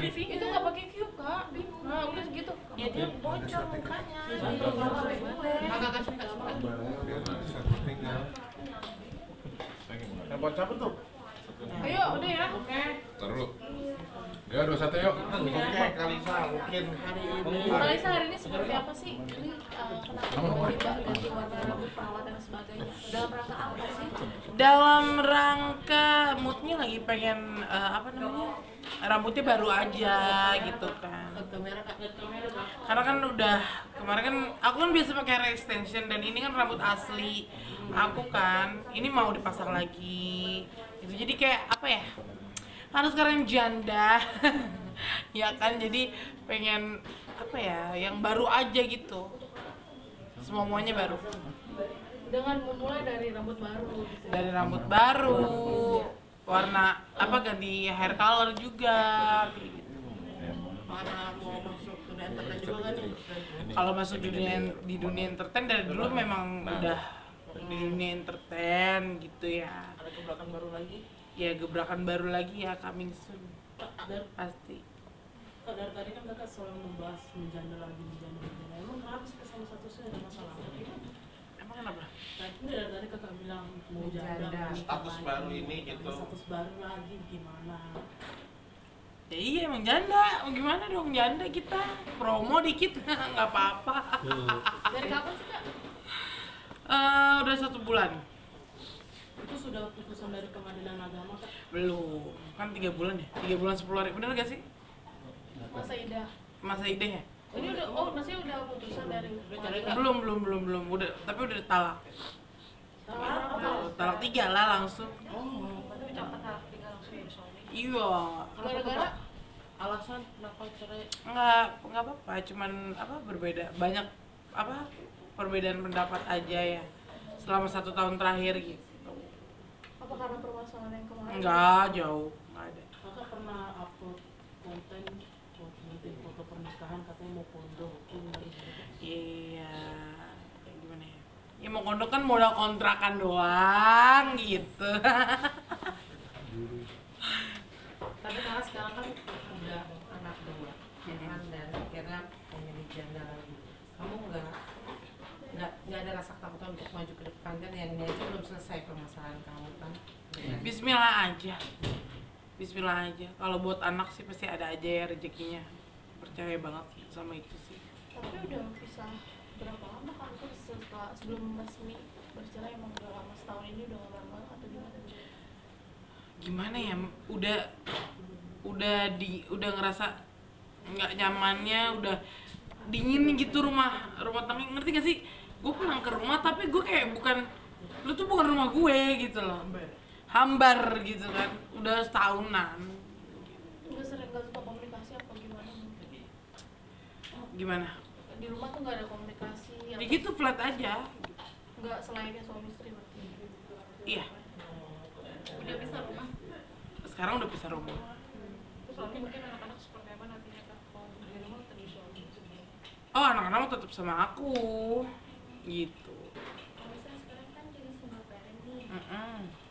previewnya. Itu nggak pakai cube kak. Nah udah segitu. Ya dia bocor mukanya. Kakak kan suka. Handphone siapa tuh? Ayo udah ya. Oke. Taruh. Ya 21 yuk. Oke, Kalisa mungkin Kalisa hari ini seperti apa sih? Ini kenapa tiba-tiba ganti warna rambut perawat dan sebagainya? Dalam rangka apa sih? Dalam rangka moodnya lagi pengen apa namanya, rambutnya baru aja gitu kan. Karena kan udah kemarin kan aku kan biasa pakai hair extension dan ini kan rambut asli aku kan, ini mau dipasang lagi gitu. Jadi kayak apa ya, karena sekarang janda ya kan, jadi pengen apa ya, yang baru aja gitu, semuanya baru. Dengan memulai dari rambut baru. Gitu. Dari rambut baru, warna apa, ganti hair color juga kayak gitu. Mana mau masuk dunia entertain juga kan nih? Kalau masuk di dunia entertain dari dulu memang udah di dunia entertain gitu ya. Ada gebrakan baru lagi. Ya gebrakan baru lagi ya, coming soon pasti. Kak, dari tadi kan kakak selalu membahas menjanda lagi. Emang kenapa sih sama statusnya ada masalah? Emang kenapa? Nah, ini dari tadi kakak bilang mau janda, status baru ini gitu. Status baru lagi gimana? Ya iya emang janda, mau gimana dong, janda kita promo dikit nggak apa-apa. Dari kapan sih kak? Udah 1 bulan. Itu sudah putusan dari pengadilan agama kak? Belum, kan 3 bulan ya, 3 bulan 10 hari, bener gak sih? Masa idah. Masa idenya? Ini udah, oh maksudnya udah putusan dari Belum, udah, tapi udah talak. Talak 3 lah langsung. Iya. Gara-gara Alasan kenapa cerai? Nggak apa-apa, cuman apa, berbeda, banyak apa, perbedaan pendapat aja ya selama 1 tahun terakhir gitu. apa karena permasalahan yang kemarin? Enggak, jauh, nggak ada. Kakak pernah upload konten buat nanti foto pernikahan, katanya mau pondok Iya, kayak gimana ya? Ya mau kondok kan modal kontrakan doang gitu. Tapi karena sekarang kan udah anak 2, ya kan, dan akhirnya pengen dijanda lagi. Kamu nggak ada rasa ketakutan untuk maju ke depan kan? Yang ini aja belum selesai permasalahan kamu kan? Bismillah aja. Bismillah aja. Kalau buat anak sih pasti ada aja ya rezekinya. Percaya banget sih sama itu sih. Tapi udah pisah berapa lama kan setelah sebelum resmi bercerai, emang udah lama, setahun ini udah lama atau gimana? Gimana ya, udah ngerasa nggak nyamannya, udah dingin gitu rumah tangga, ngerti gak sih? Gue pulang ke rumah tapi gue kayak bukan, lu tuh bukan rumah gue gitu loh, hambar gitu kan, udah setahunan. Udah sering gak suka komunikasi apa gimana? Gimana? Di rumah tuh gak ada komunikasi? Ya gitu, flat aja. Nggak selayaknya suami istri berarti? Iya, Udah pisah rumah? sekarang udah pisah rumah. Terus nanti mungkin anak-anak seperti apa nantinya kak? Kalau di rumah atau di suami? Oh, anak-anak tetap sama aku gitu. Misalnya sekarang kan jadi single parent nih,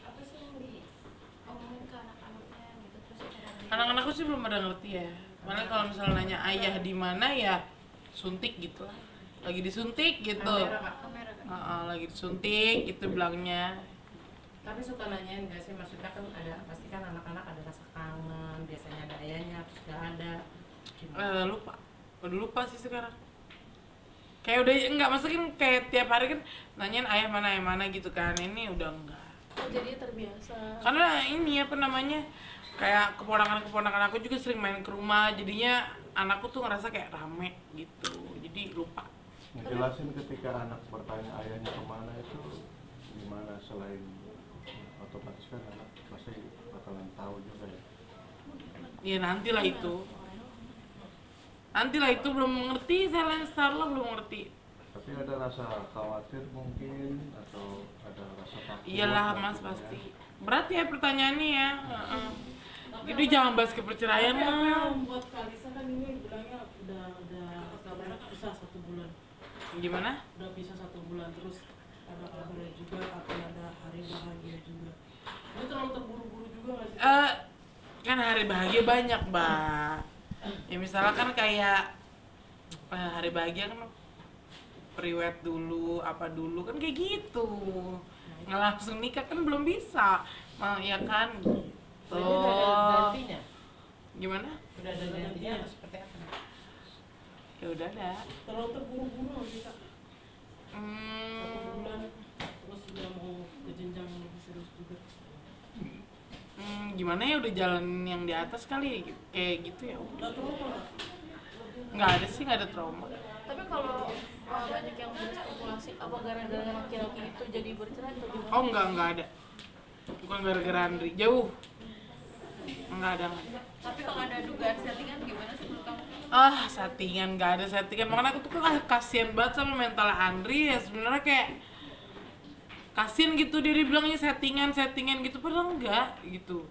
apa sih yang diomongin ke anak-anaknya gitu? Terus cara Anak-anakku sih belum pada ngerti ya. Malah kalau misalnya nanya ayah di mana ya suntik gitu lah. Lagi disuntik gitu. kamera kan? Lagi disuntik gitu bilangnya. Tapi suka nanyain nggak sih, maksudnya kan ada, pasti kan anak-anak ada rasa kangen, biasanya ada ayahnya, terus nggak ada. Lupa. Udah lupa sih sekarang. Kayak udah enggak, maksudnya kan kayak tiap hari kan nanyain ayah mana gitu kan. Ini udah enggak. Oh, jadi terbiasa. Karena ini apa namanya, kayak keponakan aku juga sering main ke rumah, jadinya anakku tuh ngerasa kayak rame gitu, jadi lupa. Ngejelasin ketika anak bertanya ayahnya kemana itu gimana, selain otomatis kan anak pasti bakalan tahu juga ya. Ya nantilah itu belum mengerti, saya Starla belum mengerti. Tapi ada rasa khawatir mungkin atau ada rasa takut? Iyalah mas, pasti berat ya pertanyaannya ya. Jadi jangan bahas keperceraian Apa lah. yang membuat Kalisa kan ini bilangnya udah kabarnya pisah 1 bulan. Gimana? Udah pisah 1 bulan, terus ada kabarnya juga akan ada hari bahagia juga. Ini terlalu terburu-buru juga nggak sih? Kan hari bahagia banyak, Mbak. Ya misalnya kan kayak hari bahagia kan priwet dulu, apa dulu kan kayak gitu. Nggak langsung nikah kan belum bisa, ya kan gitu. Jadi udah ada gantinya? Gimana? Udah ada gantinya atau seperti apa? Ya udah ada. Terlalu terburu-buru nggak sih kak? 1 bulan terus sudah mau ke jenjang yang lebih serius juga. Gimana ya udah jalan yang di atas kali kayak gitu ya. Nggak trauma nggak? Nggak ada sih, nggak ada trauma. Tapi kalau banyak yang berspekulasi apa gara-gara laki-laki itu jadi bercerai atau gimana? Oh enggak ada. Bukan gara-gara Andri, jauh. Enggak ada. Tapi kalau ada dugaan settingan gimana sih menurut kamu? Settingan, nggak ada settingan. Makanya aku tuh kasihan banget sama mental Andri ya, sebenarnya kayak kasihan gitu dia dibilangnya settingan gitu, padahal enggak gitu.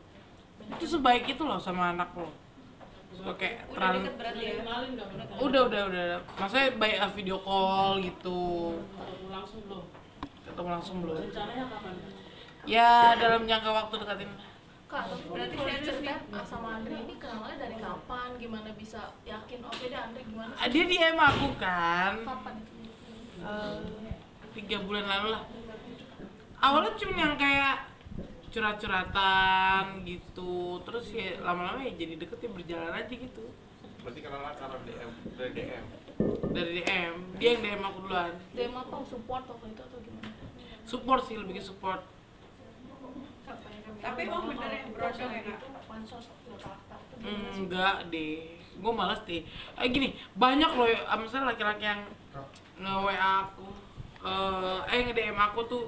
Itu sebaik itu loh sama anak lo. Suka kayak Udah deket berarti ya? Kenalin nggak mereka? udah. Maksudnya baik video call gitu. Ketemu langsung belum? Ketemu langsung belum? Rencananya kapan? Ya dalam jangka waktu dekat ini. Kak, tapi berarti serius kan sama Andri ini kenalannya dari kapan? Gimana bisa yakin oke deh Andri gimana? Dia DM aku kan. Kapan? 3 bulan lalu lah. Awalnya cuma yang kayak curhat-curhatan gitu, terus ya lama-lama ya jadi deket ya berjalan aja gitu. Berarti kenalan karena DM, dari DM. Dari DM, dia yang DM aku duluan. DM apa? Support atau itu atau gimana? Support sih, lebih ke support. Tapi emang bener ya brosur ya kak? Pansos fakta itu gimana sih? Enggak deh, gue malas deh. Gini, banyak loh, misalnya laki-laki yang nge-WA aku, nge-DM aku tuh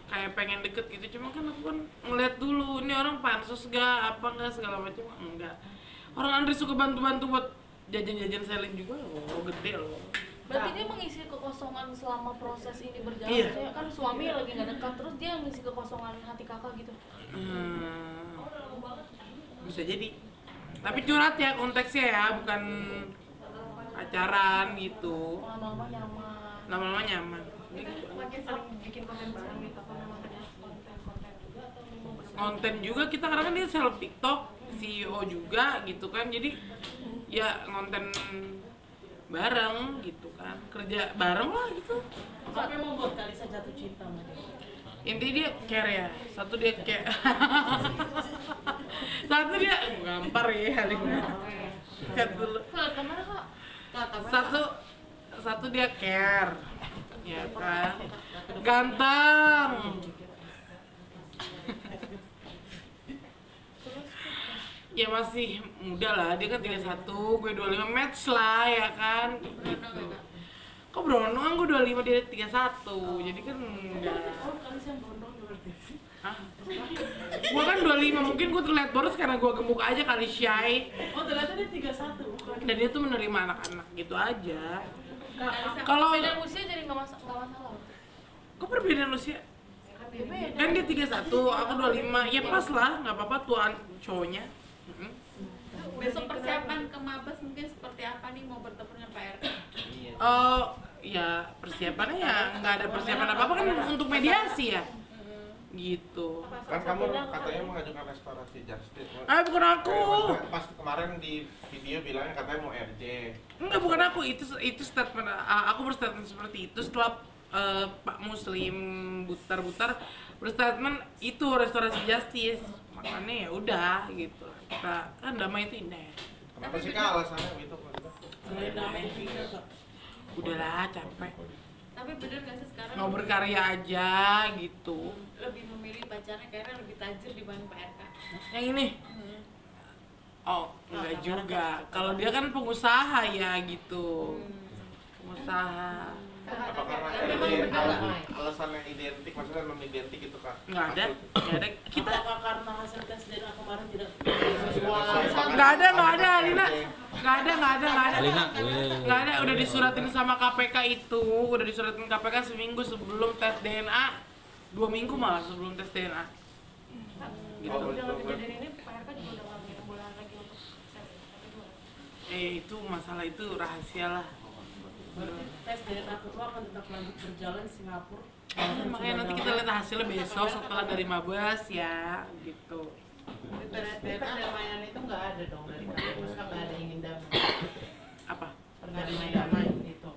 kayak pengen deket gitu, cuma kan aku kan ngeliat dulu ini orang pansos gak, apa enggak segala macam. Enggak. Orang Andri suka bantu-bantu buat jajan-jajan selling juga loh, gede loh. Berarti dia mengisi kekosongan selama proses ini berjalan. Iya. Maksudnya kan suami lagi nggak dekat, terus dia ngisi kekosongan hati kakak gitu. Bisa jadi. Tapi curhat ya konteksnya ya, bukan pacaran gitu. Lama-lama nyaman. Lama-lama nyaman. Makin sering bikin konten bareng gitu, apa memang ada konten juga atau memang Konten juga kita karena kan dia seleb TikTok, CEO juga gitu kan. Jadi ya konten bareng gitu kan, kerja bareng lah gitu. Apa yang membuat Kalisa jatuh cinta sama dia? Intinya dia care ya, satu dia care. Satu dia gampar ya halingnya. Cut dulu. Kak, kemana kak? Satu dia care, ya kan, ganteng. Ya masih muda lah, dia kan 31, gue 25, match lah ya kan gitu. Kok berondong kan gue 25, dia 31, jadi kan enggak. Oh, Kalisa yang gondrong berarti. Hah? Gue kan 25, mungkin gue terlihat boros karena gue gemuk aja kali shy. Oh, ternyata dia 31 bukan? Dan dia tuh menerima anak-anak gitu aja. Kalau Perbedaan usia jadi nggak masalah. kok perbedaan usia? Beda. Kan dia 31, aku 25, ya pas lah, nggak apa-apa tuan cowoknya. Besok persiapan ke Mabes mungkin seperti apa nih mau bertemu dengan Pak RT? Oh, ya persiapannya ya nggak ada persiapan apa-apa kan untuk mediasi ya. Gitu. Kan kamu katanya mengajukan restorasi justice. Bukan aku. Pas kemarin di video bilangnya katanya mau RJ. Enggak, bukan aku. Itu statement. Aku berstatement seperti itu setelah Pak Muslim Butar berstatement itu restorasi justice. Makanya ya udah gitu. Kita kan damai itu indah ya. Kenapa sih kak alasannya gitu? Selain damai juga kak. Udahlah capek. Tapi bener gak sih sekarang Mau berkarya aja gitu. lebih memilih pacarnya karena lebih tajir dibanding Pak RK? Yang ini. Oh, enggak juga. Kalau dia kan pengusaha ya gitu. Pengusaha. Apa karena ini alasannya identik, maksudnya non identik gitu kak? Nggak ada. Kita Apakah karena hasil tes DNA kemarin tidak nggak ada, Alina. Nggak ada. Udah disuratin sama KPK itu. Udah disuratin KPK seminggu sebelum tes DNA. 2 minggu malah sebelum tes DNA. Gitu. Dalam kejadian ini Pak RK juga udah nggak bolehan lagi untuk set. Itu masalah itu rahasia lah. berarti tes DNA kedua akan tetap lanjut berjalan di Singapura? Makanya nanti kita lihat hasilnya besok setelah dari Mabes ya, gitu. Tes DNA dan mainan itu nggak ada dong dari kamu, nggak ada ingin dapat. ada yang damai gitu.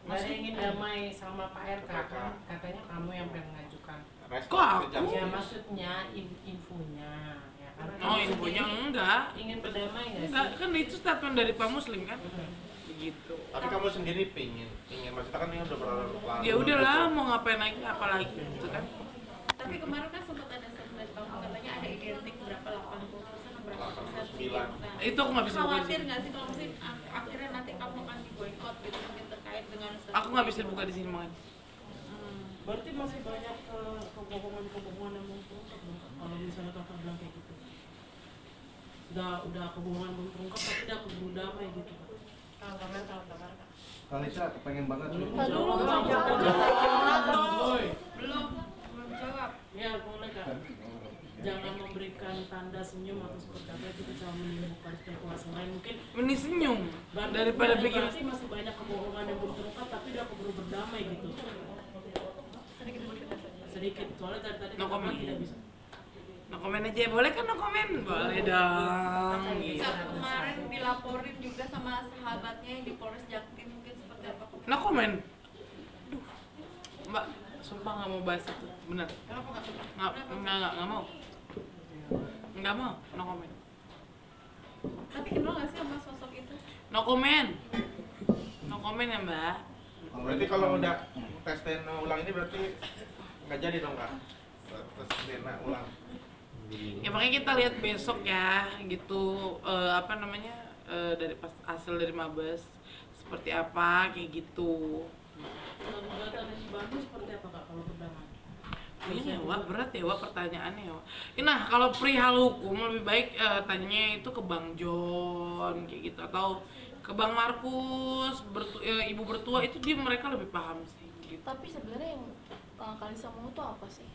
Nggak ada yang ingin damai sama Pak RK kan? Katanya kamu yang pengen ngajukan. Kok aku? Ya maksudnya infonya ya kan? Oh, infonya enggak. Ingin berdamai nggak sih? Enggak, kan itu statement dari Pak Muslim kan? Begitu. Tapi kamu sendiri pingin maksudnya kan ini udah berlalu. Ya udahlah, mau ngapain lagi apalagi gitu kan. Tapi kemarin kan sempat ada statement kamu katanya ada identik berapa 80% atau berapa persen 89. Nah, Itu aku nggak bisa buka di khawatir sini. nggak sih kalau mungkin akhirnya nanti kamu akan diboykot gitu mungkin terkait dengan Aku nggak bisa buka di sini makanya. Berarti masih banyak kebohongan yang belum terungkap dong, Kak? Kalau misalnya kakak bilang kayak gitu. Udah kebohongan belum terungkap tapi udah keburu damai gitu, Kak. Kalau kamar Kalisa pengen banget sih. belum jawab. Ya boleh, Kak. Jangan memberikan tanda senyum atau seperti apa itu bisa menimbulkan spekulasi lain mungkin. Mending senyum daripada bikin. Berarti masih banyak kebohongan yang belum terungkap tapi udah keburu berdamai gitu. Sedikit soalnya tadi No comment. tidak bisa. No komen aja, boleh kan no komen? Boleh dong. Gitu. Kak, kemarin dilaporin juga sama sahabatnya yang di Polres Jaktim mungkin seperti apa? No komen. Duh, Mbak, sumpah nggak mau bahas itu, bener. Kenapa nggak suka? Nggak mau. Nggak mau, no komen. Tapi kenal nggak sih sama sosok itu? No komen. No komen ya Mbak. Berarti kalau udah tes DNA ulang ini berarti nggak jadi dong Kak? Tes DNA ulang. Ya makanya kita lihat besok ya, gitu. Apa namanya, dari pas hasil dari Mabes seperti apa kayak gitu. Kalau gugatan di Bandung seperti apa, Kak, kalau berdamai? Ini ya Wak, berat ya Wak pertanyaannya ya Wak. Nah kalau perihal hukum lebih baik tanyanya itu ke Bang John kayak gitu, atau ke Bang Markus, Ibu Bertua itu mereka lebih paham sih gitu. Tapi sebenarnya yang Kalisa mau tuh apa sih?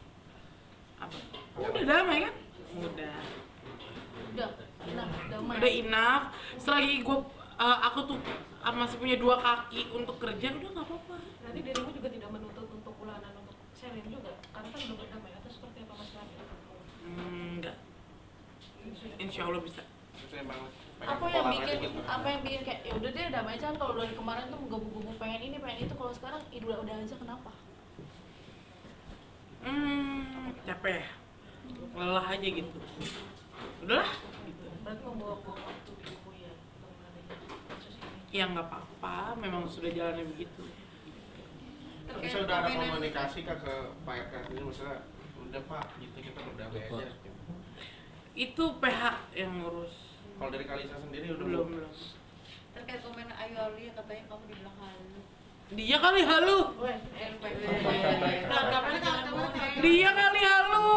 Apa? Udah damai kan? Udah Nah, damai. Udah enough. Selagi aku tuh masih punya 2 kaki untuk kerja, udah nggak apa-apa. Berarti dirimu juga tidak menuntut untuk ulanan untuk Selin juga, karena kan udah berdamai atau seperti apa Mas Rani? Enggak. Insya Allah bisa. Itu emang Apa yang bikin kayak ya udah deh damai aja kan, kalau dari kemarin tuh menggebu-gebu pengen ini pengen itu, kalau sekarang udah aja kenapa? Capek. Lelah aja gitu. Udahlah. Berarti membawa waktu buku ya untuk mengadanya kasus ini. Ya nggak apa-apa, memang sudah jalannya begitu. Tapi saya udah ada komunikasi Kak ke Pak RK ini maksudnya udah Pak gitu kita berdamai aja. Itu PH yang ngurus. Kalau dari Kalisa sendiri udah Belum. Terkait komen Ayu Auli yang katanya kamu dibilang halu. Dia kali halu. Dia kali halu.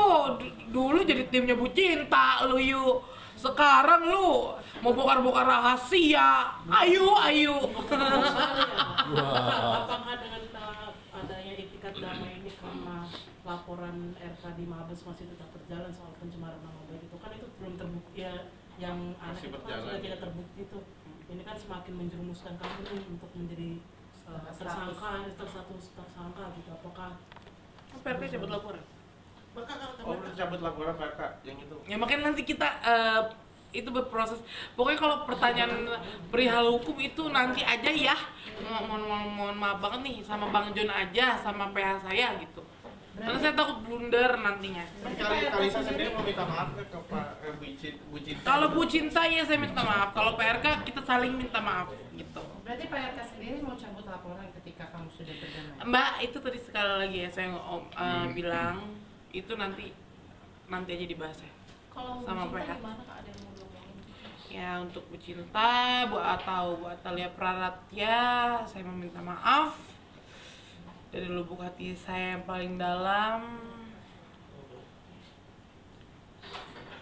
Dulu jadi timnya Bu Cinta lu yuk. Sekarang lu mau bongkar-bongkar rahasia. Ayo. Apakah dengan adanya itikat damai ini karena laporan RK di Mabes masih tetap berjalan soal pencemaran nama baik itu kan itu belum terbukti ya, yang aneh Masih itu kan berjalan. sudah tidak terbukti tuh. Ini kan semakin menjerumuskan kamu nih untuk menjadi tersangka gitu. Apakah PRK cabut laporan. Oh udah cabut laporan Pak RK yang itu. Ya makanya nanti kita itu berproses. Pokoknya kalau pertanyaan perihal hukum itu nanti aja ya. Mohon maaf banget nih sama Bang John aja sama PH saya gitu. Karena saya takut blunder nantinya. Kalisa sendiri mau minta maaf ke Pak Bu Cinta. Kalau Bu Cinta ya saya minta maaf. Kalau PRK kita saling minta maaf gitu. Berarti Pak RK sendiri mau cabut laporan ketika kamu sudah berdamai? Mbak, itu tadi sekali lagi ya saya bilang itu nanti aja dibahas ya. Kalau Sama Bu Cinta PH. gimana Kak, ada yang mau diomongin? Ya untuk Bu Cinta, Bu Atalia Praratya, saya meminta maaf dari lubuk hati saya yang paling dalam.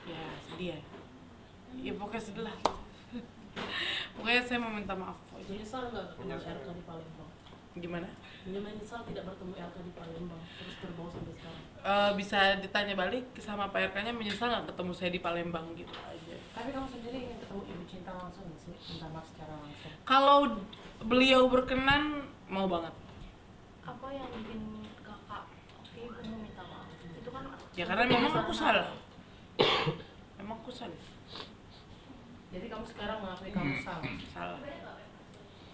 Ya sedih ya. Ya pokoknya sedih lah. Pokoknya saya meminta maaf aja. menyesal nggak ketemu RK di Palembang? Gimana? Ini menyesal tidak bertemu RK di Palembang terus terbawa sampai sekarang. Bisa ditanya balik sama Pak RK-nya, menyesal nggak ketemu saya di Palembang gitu aja. Tapi kamu sendiri ingin ketemu Ibu Cinta langsung nggak sih? Minta maaf secara langsung? Kalau beliau berkenan, mau banget. Apa yang bikin kakak oke gue mau minta maaf? Itu kan Ya karena memang aku salah. Memang aku salah. Jadi kamu sekarang mengakui kamu salah? Salah.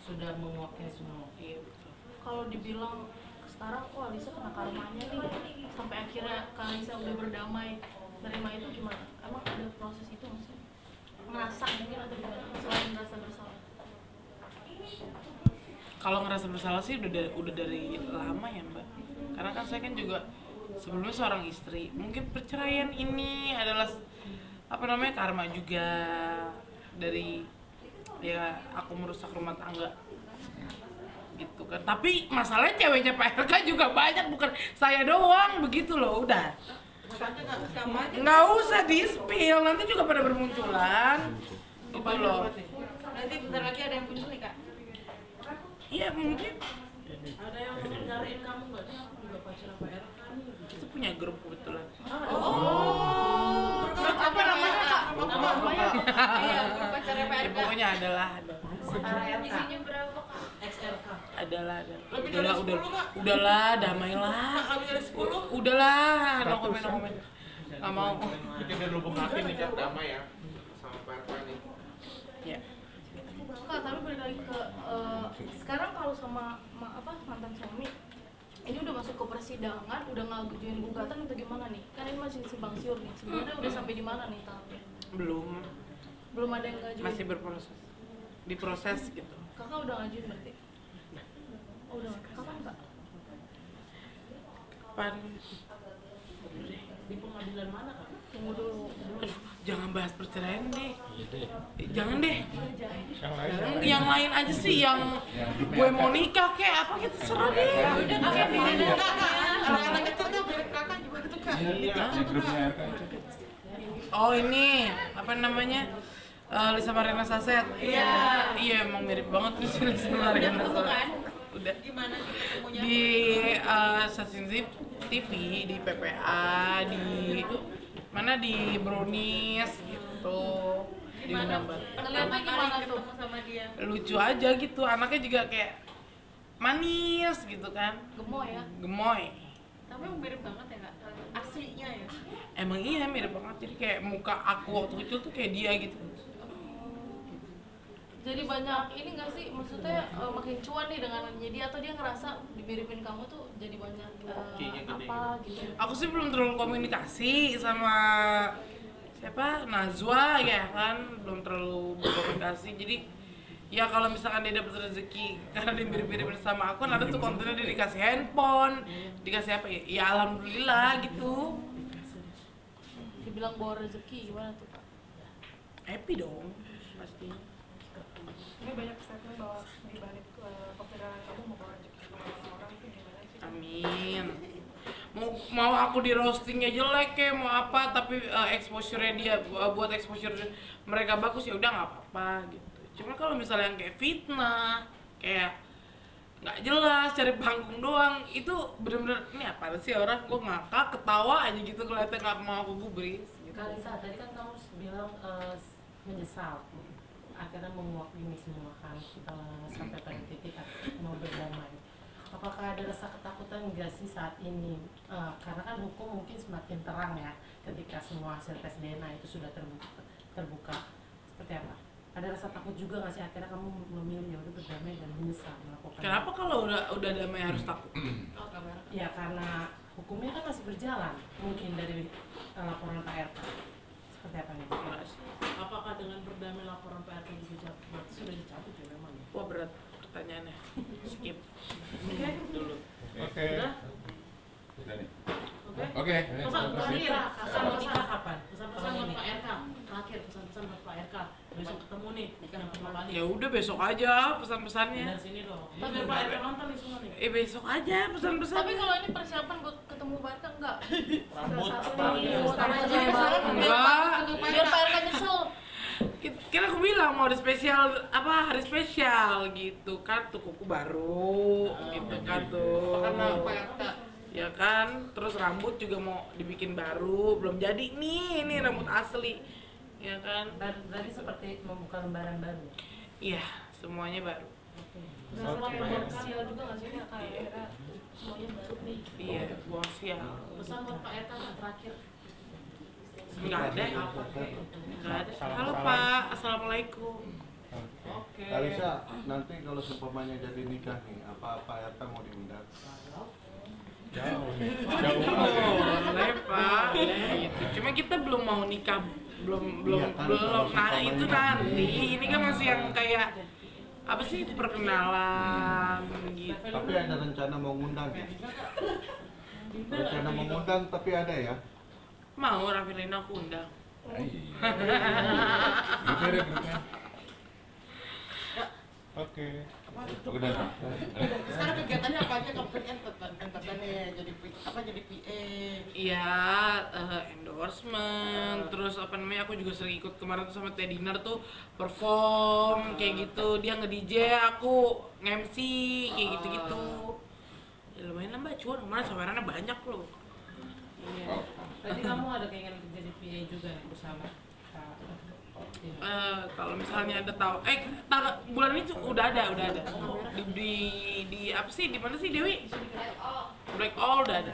sudah mewakili semua. Iya betul. Kalau dibilang sekarang kok Alisa kena karmanya nih sampai akhirnya Kak Alisa udah berdamai nerima itu gimana? Emang ada proses itu nggak sih? Ngerasa mungkin atau gimana? Selain merasa bersalah? Kalau ngerasa bersalah sih udah dari lama ya Mbak. Karena kan saya kan juga sebelumnya seorang istri. Mungkin perceraian ini adalah apa namanya karma juga dari ya aku merusak rumah tangga gitu kan. Tapi masalahnya ceweknya Pak RK juga banyak, bukan saya doang begitu loh. Udah nggak usah di spill, nanti juga pada bermunculan gitu loh. Nanti bentar lagi ada yang muncul nih Kak. Iya mungkin Ada yang nyariin kamu nggak sih? Aku juga pacaran Pak RK nih. itu punya grup kebetulan. Grup apa namanya Kak? Namanya? Iya, grup pacarnya Pak Ya, RK. pokoknya adalah ada. Isinya berapa Kak? XRK. Adalah. Lebih dari 10, Kak. Udahlah, damailah. Lebih dari 10. Udahlah, no comment. Nggak mau. Kita udah lubuk hati nih Kak, damai ya sama Pak RK nih. Ya. Kak, tapi balik lagi ke sekarang kalau sama mantan suami ini udah masuk ke persidangan, udah ngajuin gugatan atau gimana nih? Kan ini masih simpang siur nih. Sebenarnya udah sampai di mana nih tahapnya? Belum Ada yang ngajuin. masih berproses. Diproses gitu. Kakak udah ngajuin berarti? Oh, udah. Kapan Kak? Kapan? Di pengadilan mana Kak? Tunggu dulu. Aduh, jangan bahas perceraian deh. Jangan deh. Yang lain. Yang lain aja sih, yang gue mau nikah kayak apa gitu serah deh. Udah kakak di Anak-anak kecil tuh mirip kakak juga gitu Kak. Iya, di grupnya RK. Oh ini apa namanya? Lisa Mariana Saset. Iya emang mirip banget nih sih Lisa Mariana Saset. Udah. Gimana ketemunya? Di stasiun TV, di PPA, di mana di Brownies gitu. Di Menambah. Ngeliatnya gimana tuh? Ketemu sama dia. Lucu aja gitu, anaknya juga kayak manis gitu kan. Gemoy ya? Gemoy. Tapi mirip banget ya Kak? Aslinya ya? Emang iya mirip banget, jadi kayak muka aku waktu kecil tuh kayak dia gitu. Jadi banyak ini nggak sih, maksudnya makin cuan nih dengan dia atau dia ngerasa dimiripin kamu tuh jadi banyak apa gitu? Aku sih belum terlalu komunikasi sama siapa Najwa ya kan, belum terlalu berkomunikasi. Jadi ya kalau misalkan dia dapat rezeki karena dia mirip-mirip sama aku, kan ada tuh kontennya dia dikasih handphone, dikasih apa ya? Ya alhamdulillah gitu. Dibilang bawa rezeki gimana tuh Kak? Happy dong pasti. Ini banyak statement bahwa di balik keviralan kamu mau bawa rezeki sama orang itu gimana sih? Amin. Mau aku di roastingnya jelek kayak mau apa, tapi exposure-nya dia buat exposure mereka bagus ya udah nggak apa-apa gitu. Cuma kalau misalnya yang kayak fitnah, kayak nggak jelas cari panggung doang, itu bener-bener ini apa sih orang, gue ngakak ketawa aja gitu kelihatan nggak mau aku gubris gitu. Kak Lisa, tadi kan kamu bilang menyesal akhirnya mewakili semua kan sampai pada titik mau berdamai. Apakah ada rasa ketakutan nggak sih saat ini? Karena kan hukum mungkin semakin terang ya ketika semua hasil tes DNA itu sudah terbuka. Seperti apa? Ada rasa takut juga nggak sih akhirnya kamu memilih ya udah berdamai dan menyesal melakukan? Kenapa kalau udah damai harus takut? Ya karena hukumnya kan masih berjalan mungkin dari laporan Pak RK. Seperti apa nih? Apakah dengan berdamai laporan Pak RK juga berarti sudah dicabut ya memang ya? Wah berat pertanyaannya. Skip dulu. Oke. Udah? Udah nih. Oke. Oke. Pesan terakhir, pesan nikah kapan? pesan buat Pak RK. Terakhir pesan-pesan buat Pak RK. Besok ketemu nih, yang pertama kali. Ya udah besok aja pesan-pesannya. Dari sini dong. Biar Pak RK nonton nih semua nih. Besok aja pesan-pesan. Tapi kalau ini persiapan buat ketemu Barca enggak? Rambut. Biar Pak RK nyesel. Kira aku bilang mau ada spesial apa hari spesial gitu kan, tuh kuku baru gitu kan tuh. Karena Pak RK. Ya kan, terus rambut juga mau dibikin baru, belum jadi nih, ini rambut asli. Ya kan? Berarti seperti membuka lembaran baru. Iya, semuanya baru. Udah sempat komersial juga nggak sih Kak? Kayak semuanya baru nih. Iya, buang sial. Pesan buat Pak RK yang terakhir. Nggak ada. Nggak ada. Halo Pak, assalamualaikum. Oke. Kalisa, nanti kalau seumpamanya jadi nikah nih, apa RT mau diundang? Jauh nih. Boleh Pak, gitu. Cuma kita belum mau nikah, belum. Iya kan, kalau Nah itu seumpamanya- nanti, ini kan masih yang kayak apa sih perkenalan gitu. Tapi ada rencana mau ngundang ya? Rencana mau ngundang tapi ada ya? Mau Rafilina aku undang. Grupnya ada grupnya. Oke. Udah. Sekarang kegiatannya apa aja kamu kan entertainnya jadi jadi PA. Iya, endorsement, terus apa namanya aku juga sering ikut kemarin tuh sama Teh Dinar tuh perform kayak gitu, dia nge-DJ, aku nge-MC kayak gitu-gitu. Ya lumayan lah Mbak, cuan kemarin sawerannya banyak loh. Iya. Berarti kamu ada keinginan untuk jadi PA juga nih bersama Kalau misalnya ada bulan ini tuh udah ada di apa sih, di mana sih Dewi? Black All udah ada.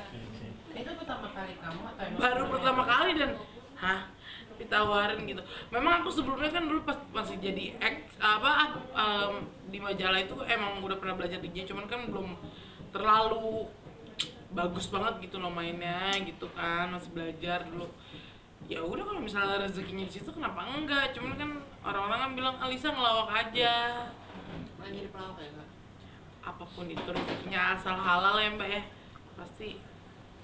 itu pertama kali kamu atau emang Baru pertama kali dan ditawarin gitu. Memang aku sebelumnya kan dulu pas masih jadi di majalah itu emang udah pernah belajar DJ, cuman kan belum terlalu bagus banget gitu loh mainnya gitu kan, masih belajar dulu. Ya udah kalau misalnya rezekinya di situ kenapa enggak, cuman kan orang-orang kan bilang Alisa ngelawak aja. Main jadi pelawak ya Kak? Apapun itu rezekinya asal halal ya Mbak ya, pasti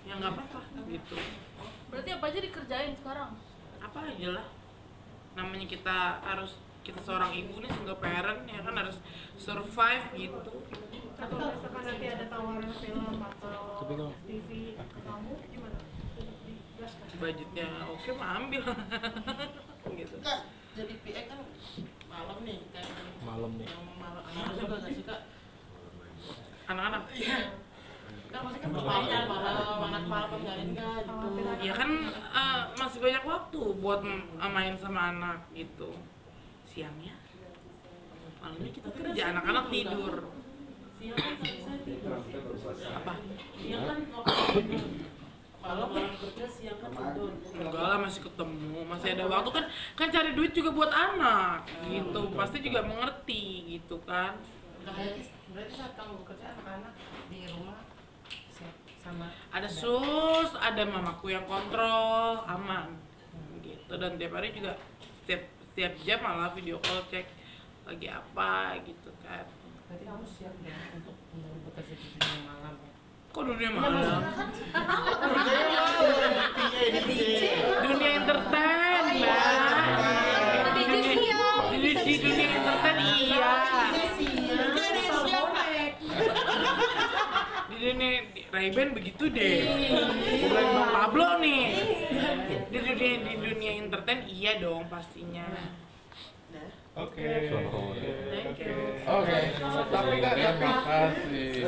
ya nggak apa-apa gitu. Berarti apa aja dikerjain sekarang? Apa aja lah, namanya kita seorang ibu nih, single parent ya kan, harus survive gitu. Kalau misalkan nanti ada tawaran film atau TV kamu gimana? Budgetnya oke mah ambil gitu. Kak, jadi PA kan malam nih kayak Malam nih. yang malam anak juga nggak sih Kak? Anak-anak Kan pasti kan bapaknya malam, anak malam nggak gitu. ya kan masih banyak waktu buat main sama anak gitu. Siangnya malamnya kita kerja, anak-anak tidur. Siang kan saya tidur. Apa? Siang kan tidur. Malam orang kerja, siang kan tidur. Enggak lah, masih ketemu, masih ada waktu kan cari duit juga buat anak gitu, pasti juga mengerti gitu kan. berarti saat kamu bekerja anak-anak di rumah sama Ada sus, ada mamaku yang kontrol, aman gitu. Dan tiap hari juga setiap jam malah video call, cek lagi apa gitu kan. berarti kamu siap ya untuk bekerja di dunia malam ya? Kok dunia malam? Dunia entertain lah. Di dunia entertain iya. Di dunia Ray-Ban begitu deh. Bukan Bang Pablo nih. Di dunia entertain iya dong pastinya. Oke. Thank you. Oke. Tapi Kak, terima kasih.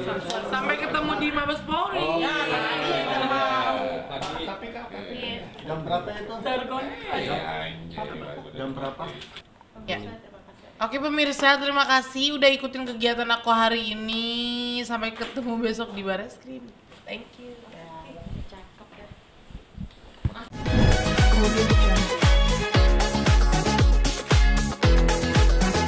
Sampai ketemu di Mabes Polri. Tapi Kak, Jam berapa itu? Jam berapa? Ya. Oke pemirsa, terima kasih udah ikutin kegiatan aku hari ini. Sampai ketemu besok di Bareskrim. Thank you.